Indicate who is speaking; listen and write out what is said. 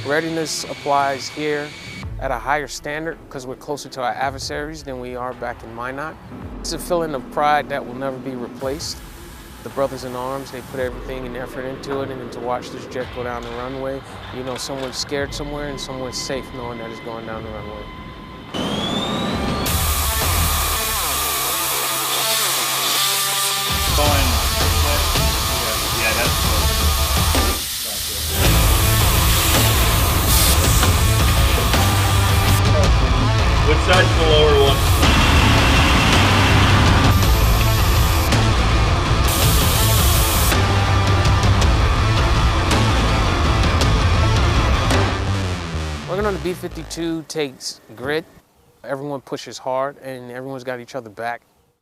Speaker 1: Readiness applies here at a higher standard because we're closer to our adversaries than we are back in Minot. It's a feeling of pride that will never be replaced. The brothers in arms, they put everything and effort into it, and then to watch this jet go down the runway, you know someone's scared somewhere and someone's safe knowing that it's going down the runway.
Speaker 2: Yeah, that's close. Which side's the lower one?
Speaker 1: Working on the B-52 takes grit. Everyone pushes hard and everyone's got each other back.